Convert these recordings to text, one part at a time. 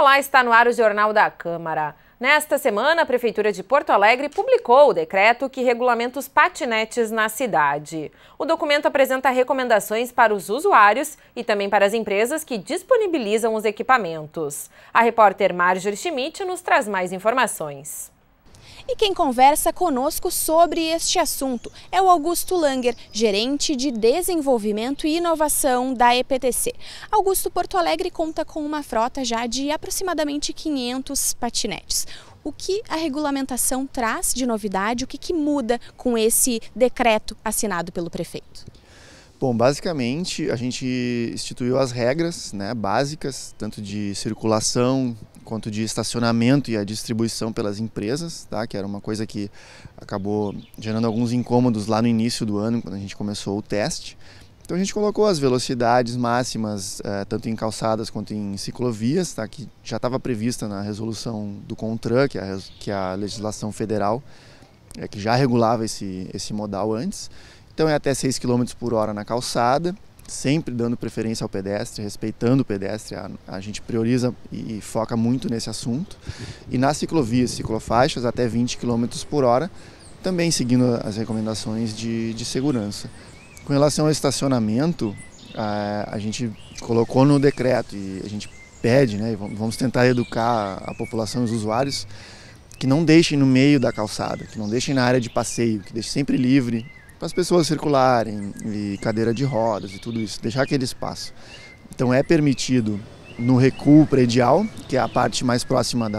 Olá, está no ar o Jornal da Câmara. Nesta semana, a Prefeitura de Porto Alegre publicou o decreto que regulamenta os patinetes na cidade. O documento apresenta recomendações para os usuários e também para as empresas que disponibilizam os equipamentos. A repórter Marjorie Schmidt nos traz mais informações. E quem conversa conosco sobre este assunto é o Augusto Langer, gerente de desenvolvimento e inovação da EPTC. Augusto, Porto Alegre conta com uma frota já de aproximadamente 500 patinetes. O que a regulamentação traz de novidade, o que muda com esse decreto assinado pelo prefeito? Bom, basicamente a gente instituiu as regras, básicas, tanto de circulação quanto de estacionamento e a distribuição pelas empresas, que era uma coisa que acabou gerando alguns incômodos lá no início do ano, quando a gente começou o teste. Então a gente colocou as velocidades máximas, tanto em calçadas quanto em ciclovias, que já estava prevista na resolução do CONTRAN, que é a legislação federal, que já regulava esse modal antes. Então é até 6 km por hora na calçada, sempre dando preferência ao pedestre, respeitando o pedestre, a gente prioriza e foca muito nesse assunto. E nas ciclovias, ciclofaixas, até 20 km por hora, também seguindo as recomendações de segurança. Com relação ao estacionamento, a gente colocou no decreto e a gente pede, e vamos tentar educar a população e os usuários, que não deixem no meio da calçada, que não deixem na área de passeio, que deixem sempre livre, para as pessoas circularem, e cadeira de rodas e tudo isso, deixar aquele espaço. Então é permitido no recuo predial, que é a parte mais próxima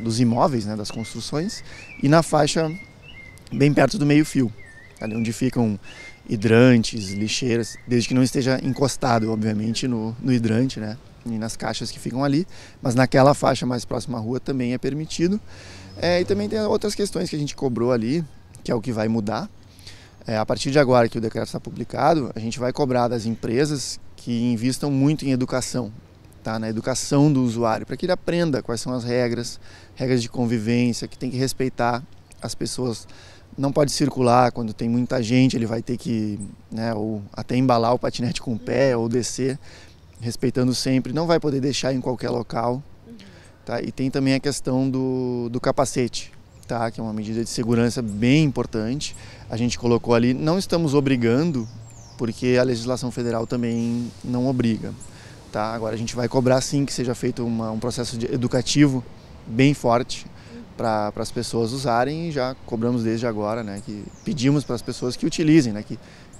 dos imóveis, das construções, e na faixa bem perto do meio-fio, ali onde ficam hidrantes, lixeiras, desde que não esteja encostado, obviamente, no hidrante, e nas caixas que ficam ali, mas naquela faixa mais próxima à rua também é permitido. E também tem outras questões que a gente cobrou ali, que é o que vai mudar. A partir de agora que o decreto está publicado, a gente vai cobrar das empresas que investam muito em educação, na educação do usuário, para que ele aprenda quais são as regras de convivência, que tem que respeitar as pessoas. Não pode circular quando tem muita gente, ele vai ter que, ou até embalar o patinete com o pé ou descer, respeitando sempre, não vai poder deixar em qualquer local. E tem também a questão do capacete, que é uma medida de segurança bem importante. A gente colocou ali, não estamos obrigando, porque a legislação federal também não obriga. Agora a gente vai cobrar sim que seja feito um processo educativo bem forte para as pessoas usarem, e já cobramos desde agora, que pedimos para as pessoas que utilizem,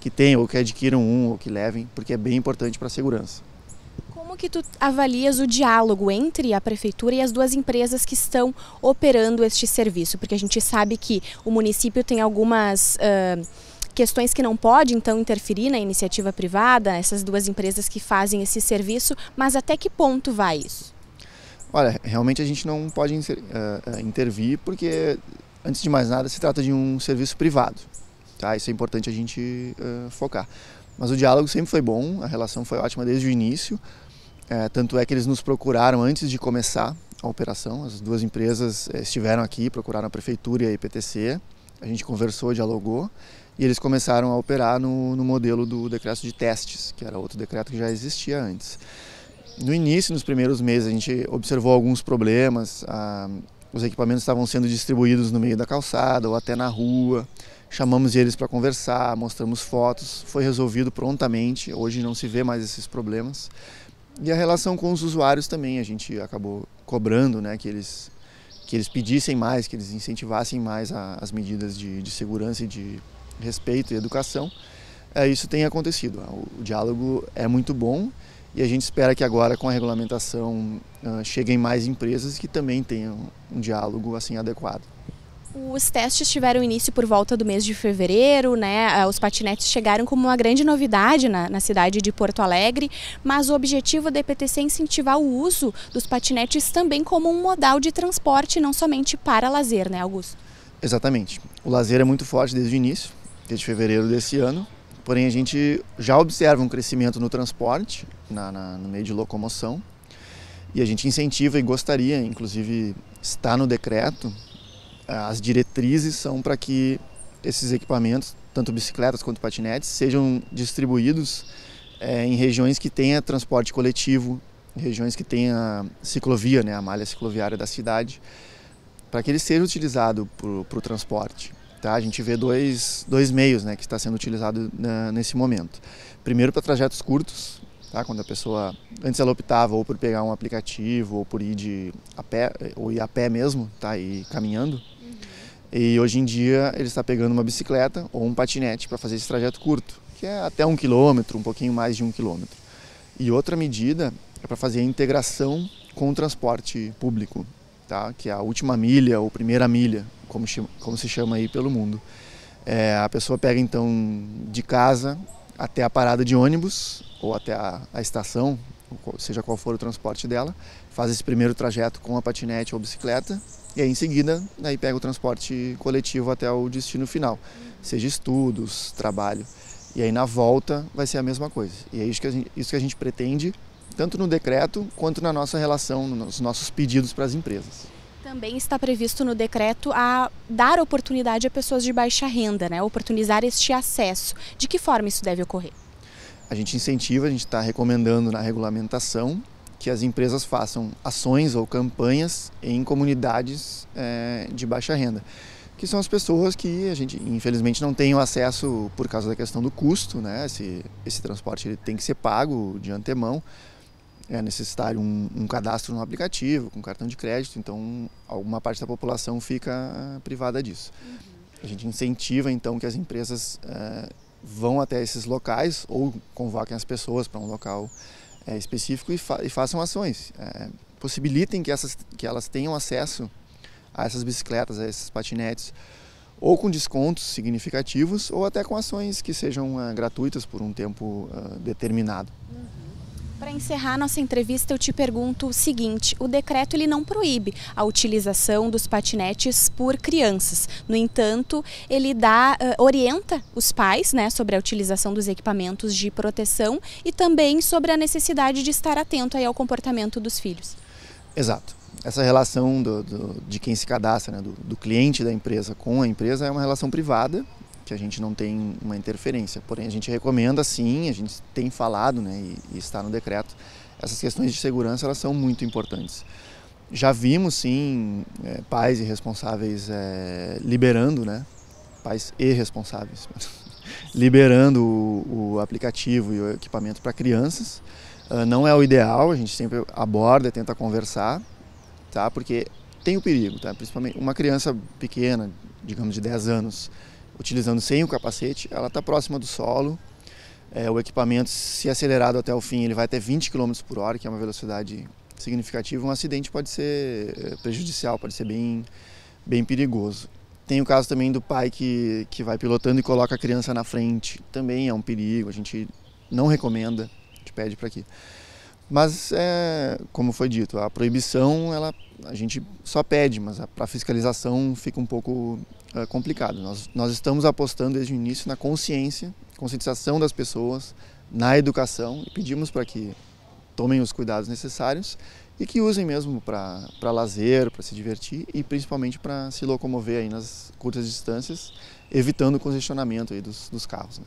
que tenham ou que adquiram ou que levem, porque é bem importante para a segurança. Como que tu avalias o diálogo entre a prefeitura e as duas empresas que estão operando este serviço? Porque a gente sabe que o município tem algumas questões que não pode, então, interferir na iniciativa privada, essas duas empresas que fazem esse serviço, mas até que ponto vai isso? Olha, realmente a gente não pode intervir, porque, antes de mais nada, se trata de um serviço privado. Isso é importante a gente focar. Mas o diálogo sempre foi bom, a relação foi ótima desde o início. Tanto é que eles nos procuraram antes de começar a operação. As duas empresas estiveram aqui, procuraram a Prefeitura e a EPTC. A gente conversou, dialogou, e eles começaram a operar no modelo do decreto de testes, que era outro decreto que já existia antes. No início, nos primeiros meses, a gente observou alguns problemas. Os equipamentos estavam sendo distribuídos no meio da calçada ou até na rua. Chamamos eles para conversar, mostramos fotos, foi resolvido prontamente. Hoje não se vê mais esses problemas. E a relação com os usuários também, a gente acabou cobrando, que eles pedissem mais, que eles incentivassem mais as medidas de segurança e de respeito e educação. Isso tem acontecido. O diálogo é muito bom e a gente espera que agora, com a regulamentação, cheguem mais empresas que também tenham um diálogo assim adequado. Os testes tiveram início por volta do mês de fevereiro, Os patinetes chegaram como uma grande novidade na cidade de Porto Alegre, mas o objetivo da EPTC é incentivar o uso dos patinetes também como um modal de transporte, não somente para lazer, Augusto? Exatamente. O lazer é muito forte desde o início, desde fevereiro desse ano, porém a gente já observa um crescimento no transporte, no meio de locomoção, e a gente incentiva e gostaria, inclusive está no decreto, as diretrizes são para que esses equipamentos, tanto bicicletas quanto patinetes, sejam distribuídos em regiões que tenha transporte coletivo, regiões que tem a ciclovia, né, a malha cicloviária da cidade, para que ele seja utilizado para o transporte. Tá? A gente vê dois meios, né, que está sendo utilizado nesse momento. Primeiro para trajetos curtos, tá? Quando a pessoa, antes ela optava ou por pegar um aplicativo ou por ir a pé, ou ir a pé mesmo, tá? E caminhando. E hoje em dia ele está pegando uma bicicleta ou um patinete para fazer esse trajeto curto, que é até 1 quilômetro, um pouquinho mais de 1 quilômetro. E outra medida é para fazer a integração com o transporte público, tá? Que é a última milha ou primeira milha, como se chama aí pelo mundo. A pessoa pega então de casa até a parada de ônibus ou até a estação, seja qual for o transporte dela, faz esse primeiro trajeto com a patinete ou bicicleta e aí em seguida aí pega o transporte coletivo até o destino final, seja estudos, trabalho. E aí na volta vai ser a mesma coisa. E é isso que a gente pretende, tanto no decreto quanto na nossa relação, nos nossos pedidos para as empresas. Também está previsto no decreto a dar oportunidade a pessoas de baixa renda, né? Oportunizar este acesso. De que forma isso deve ocorrer? A gente incentiva, a gente está recomendando na regulamentação que as empresas façam ações ou campanhas em comunidades de baixa renda, que são as pessoas que a gente infelizmente não tem o acesso por causa da questão do custo, né? Esse transporte ele tem que ser pago de antemão, é necessário um cadastro no aplicativo, com cartão de crédito, então alguma parte da população fica privada disso. A gente incentiva então que as empresas vão até esses locais ou convoquem as pessoas para um local específico e façam ações, possibilitem que elas tenham acesso a essas bicicletas, a esses patinetes, ou com descontos significativos ou até com ações que sejam gratuitas por um tempo determinado. Para encerrar nossa entrevista, eu te pergunto o seguinte: o decreto ele não proíbe a utilização dos patinetes por crianças. No entanto, ele orienta os pais, né, sobre a utilização dos equipamentos de proteção e também sobre a necessidade de estar atento aí ao comportamento dos filhos. Exato. Essa relação de quem se cadastra, né, do cliente da empresa com a empresa é uma relação privada, que a gente não tem uma interferência, porém a gente recomenda sim, a gente tem falado, né, e está no decreto, essas questões de segurança elas são muito importantes. Já vimos sim pais e responsáveis liberando, né, pais e responsáveis, liberando o aplicativo e o equipamento para crianças. Não é o ideal, a gente sempre aborda, tenta conversar, tá, porque tem o perigo, tá, principalmente uma criança pequena, digamos de 10 anos, utilizando sem o capacete, ela está próxima do solo, o equipamento, se acelerado até o fim, ele vai até 20 km por hora, que é uma velocidade significativa, um acidente pode ser prejudicial, pode ser bem perigoso. Tem o caso também do pai que vai pilotando e coloca a criança na frente, também é um perigo, a gente não recomenda, a gente pede para aqui. Mas, como foi dito, a proibição a gente só pede, mas para a fiscalização fica um pouco complicado. Nós estamos apostando desde o início na conscientização das pessoas, na educação, e pedimos para que tomem os cuidados necessários e que usem mesmo para lazer, para se divertir e principalmente para se locomover aí nas curtas distâncias, evitando o congestionamento aí dos carros, né?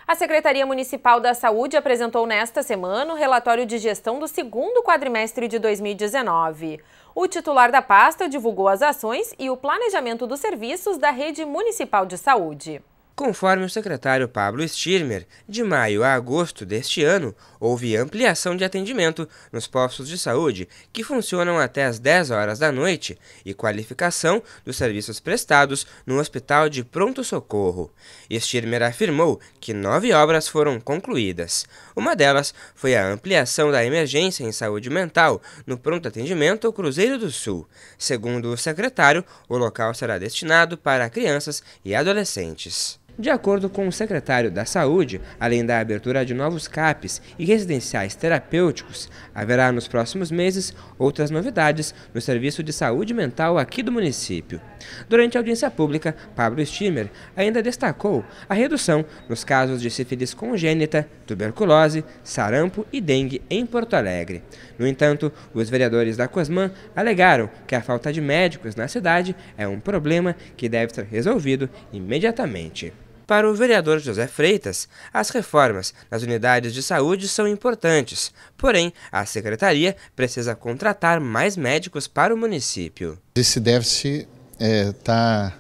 A Secretaria Municipal da Saúde apresentou nesta semana o relatório de gestão do segundo quadrimestre de 2019. O titular da pasta divulgou as ações e o planejamento dos serviços da Rede Municipal de Saúde. Conforme o secretário Pablo Stirmer, de maio a agosto deste ano, houve ampliação de atendimento nos postos de saúde que funcionam até às 10 horas da noite e qualificação dos serviços prestados no Hospital de Pronto-Socorro. Stirmer afirmou que 9 obras foram concluídas. Uma delas foi a ampliação da emergência em saúde mental no pronto atendimento Cruzeiro do Sul. Segundo o secretário, o local será destinado para crianças e adolescentes. De acordo com o secretário da Saúde, além da abertura de novos CAPs e residenciais terapêuticos, haverá nos próximos meses outras novidades no serviço de saúde mental aqui do município. Durante a audiência pública, Pablo Stirmer ainda destacou a redução nos casos de sífilis congênita, tuberculose, sarampo e dengue em Porto Alegre. No entanto, os vereadores da Cosman alegaram que a falta de médicos na cidade é um problema que deve ser resolvido imediatamente. Para o vereador José Freitas, as reformas nas unidades de saúde são importantes, porém, a secretaria precisa contratar mais médicos para o município. Esse déficit está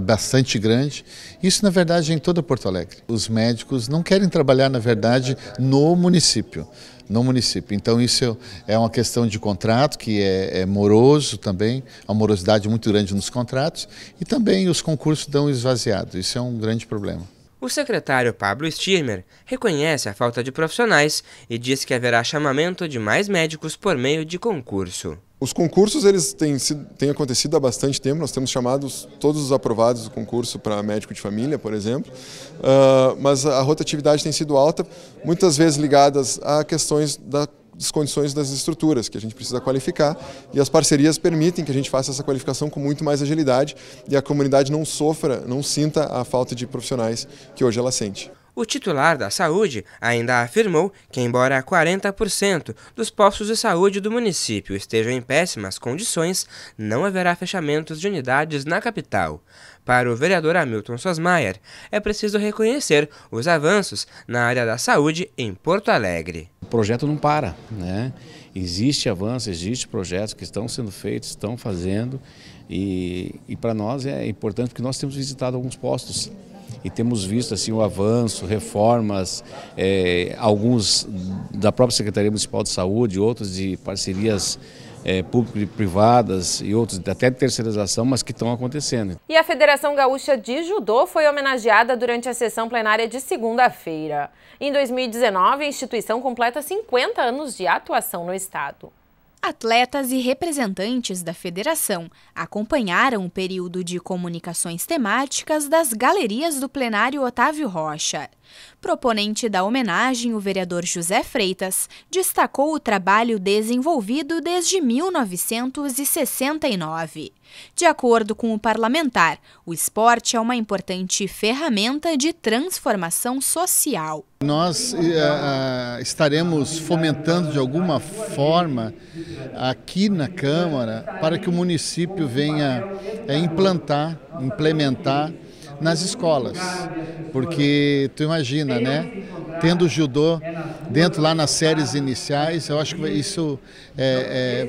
bastante grande. Isso, na verdade, é em toda Porto Alegre. Os médicos não querem trabalhar, na verdade, no município. Então isso é uma questão de contrato que é moroso também, uma morosidade muito grande nos contratos, e também os concursos dão esvaziado. Isso é um grande problema. O secretário Pablo Stirmer reconhece a falta de profissionais e diz que haverá chamamento de mais médicos por meio de concurso. Os concursos eles têm acontecido há bastante tempo, nós temos chamados todos os aprovados do concurso para médico de família, por exemplo, mas a rotatividade tem sido alta, muitas vezes ligadas a questões das condições das estruturas, que a gente precisa qualificar, e as parcerias permitem que a gente faça essa qualificação com muito mais agilidade e a comunidade não sinta a falta de profissionais que hoje ela sente. O titular da saúde ainda afirmou que, embora 40% dos postos de saúde do município estejam em péssimas condições, não haverá fechamentos de unidades na capital. Para o vereador Hamilton Sosmaier, é preciso reconhecer os avanços na área da saúde em Porto Alegre. O projeto não para, né? Existe avanço, existe projetos que estão sendo feitos, estão fazendo, e para nós é importante porque nós temos visitado alguns postos. E temos visto assim, o avanço, reformas, alguns da própria Secretaria Municipal de Saúde, outros de parcerias públicas e privadas e outros até de terceirização, mas que estão acontecendo. E a Federação Gaúcha de Judô foi homenageada durante a sessão plenária de segunda-feira. Em 2019, a instituição completa 50 anos de atuação no estado. Atletas e representantes da federação acompanharam o período de comunicações temáticas das galerias do plenário Otávio Rocha. Proponente da homenagem, o vereador José Freitas destacou o trabalho desenvolvido desde 1969. De acordo com o parlamentar, o esporte é uma importante ferramenta de transformação social. Nós estaremos fomentando de alguma forma aqui na Câmara para que o município venha implementar nas escolas, porque tu imagina, né? Tendo judô dentro lá nas séries iniciais, eu acho que isso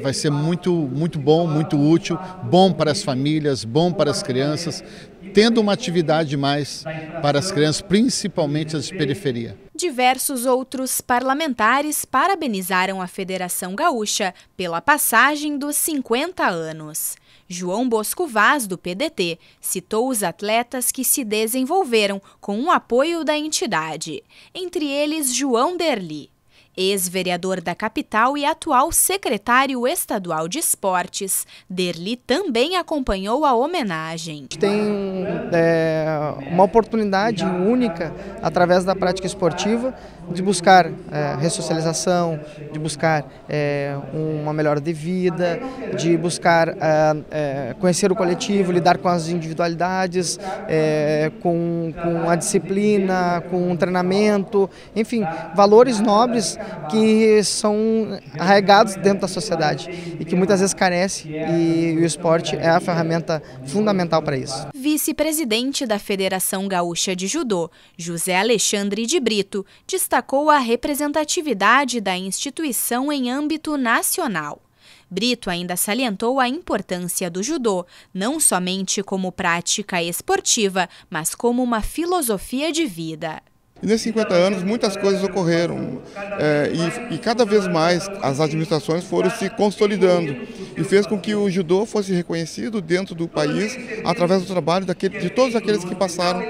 vai ser muito bom, muito útil, bom para as famílias, bom para as crianças, tendo uma atividade mais para as crianças, principalmente as de periferia. Diversos outros parlamentares parabenizaram a Federação Gaúcha pela passagem dos 50 anos. João Bosco Vaz, do PDT, citou os atletas que se desenvolveram com o apoio da entidade, entre eles João Derli. Ex-vereador da capital e atual secretário estadual de esportes, Derli também acompanhou a homenagem. Tem uma oportunidade única, através da prática esportiva, de buscar ressocialização, de buscar uma melhora de vida, de buscar conhecer o coletivo, lidar com as individualidades, com a disciplina, com o treinamento, enfim, valores nobres que são arraigados dentro da sociedade e que muitas vezes carece, e o esporte é a ferramenta fundamental para isso. Vice-presidente da Federação Gaúcha de Judô, José Alexandre de Brito, destacou a representatividade da instituição em âmbito nacional. Brito ainda salientou a importância do judô, não somente como prática esportiva, mas como uma filosofia de vida. E nesses 50 anos muitas coisas ocorreram e cada vez mais as administrações foram se consolidando e fez com que o judô fosse reconhecido dentro do país através do trabalho de todos aqueles que passaram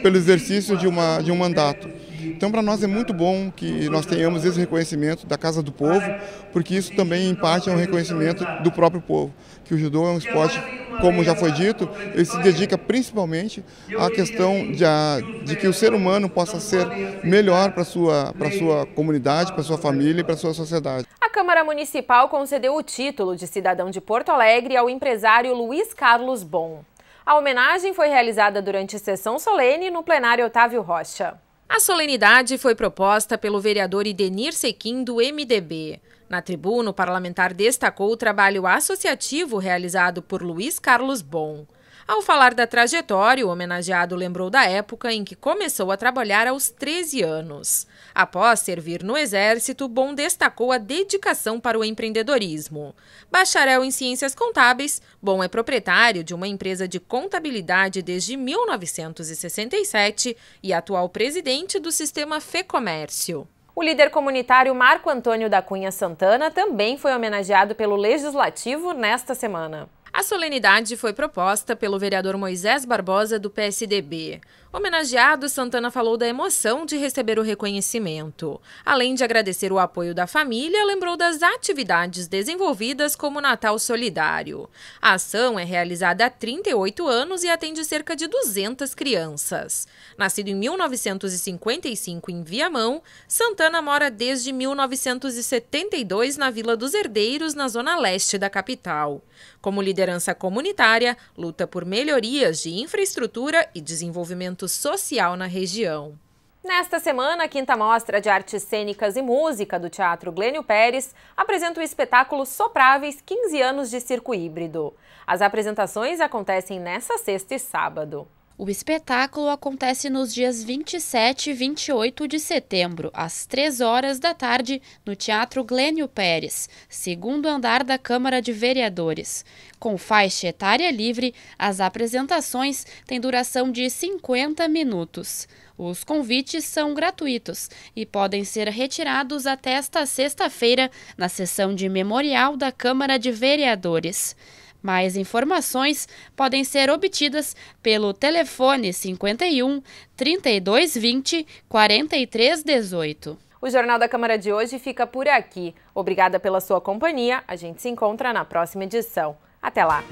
pelo exercício de um mandato. Então, para nós é muito bom que nós tenhamos esse reconhecimento da Casa do Povo, porque isso também, em parte, é um reconhecimento do próprio povo. Que o judô é um esporte, como já foi dito, ele se dedica principalmente à questão de que o ser humano possa ser melhor para a sua comunidade, para a sua família e para a sua sociedade. A Câmara Municipal concedeu o título de cidadão de Porto Alegre ao empresário Luiz Carlos Bon. A homenagem foi realizada durante sessão solene no plenário Otávio Rocha. A solenidade foi proposta pelo vereador Idenir Sequim, do MDB. Na tribuna, o parlamentar destacou o trabalho associativo realizado por Luiz Carlos Bon. Ao falar da trajetória, o homenageado lembrou da época em que começou a trabalhar aos 13 anos. Após servir no Exército, Bon destacou a dedicação para o empreendedorismo. Bacharel em Ciências Contábeis, Bon é proprietário de uma empresa de contabilidade desde 1967 e atual presidente do sistema FEComércio. O líder comunitário Marco Antônio da Cunha Santana também foi homenageado pelo Legislativo nesta semana. A solenidade foi proposta pelo vereador Moisés Barbosa, do PSDB. Homenageado, Santana falou da emoção de receber o reconhecimento. Além de agradecer o apoio da família, lembrou das atividades desenvolvidas como o Natal Solidário. A ação é realizada há 38 anos e atende cerca de 200 crianças. Nascido em 1955 em Viamão, Santana mora desde 1972 na Vila dos Herdeiros, na zona leste da capital. Como liderança comunitária, luta por melhorias de infraestrutura e desenvolvimento social na região. Nesta semana, a 5ª Mostra de Artes Cênicas e Música do Teatro Glênio Pérez apresenta o espetáculo Sopráveis 15 anos de circo híbrido. As apresentações acontecem nesta sexta e sábado. O espetáculo acontece nos dias 27 e 28 de setembro, às 3 horas da tarde, no Teatro Glênio Pérez, segundo andar da Câmara de Vereadores. Com faixa etária livre, as apresentações têm duração de 50 minutos. Os convites são gratuitos e podem ser retirados até esta sexta-feira na sessão de memorial da Câmara de Vereadores. Mais informações podem ser obtidas pelo telefone 51 3220 4318. O Jornal da Câmara de hoje fica por aqui. Obrigada pela sua companhia. A gente se encontra na próxima edição. Até lá!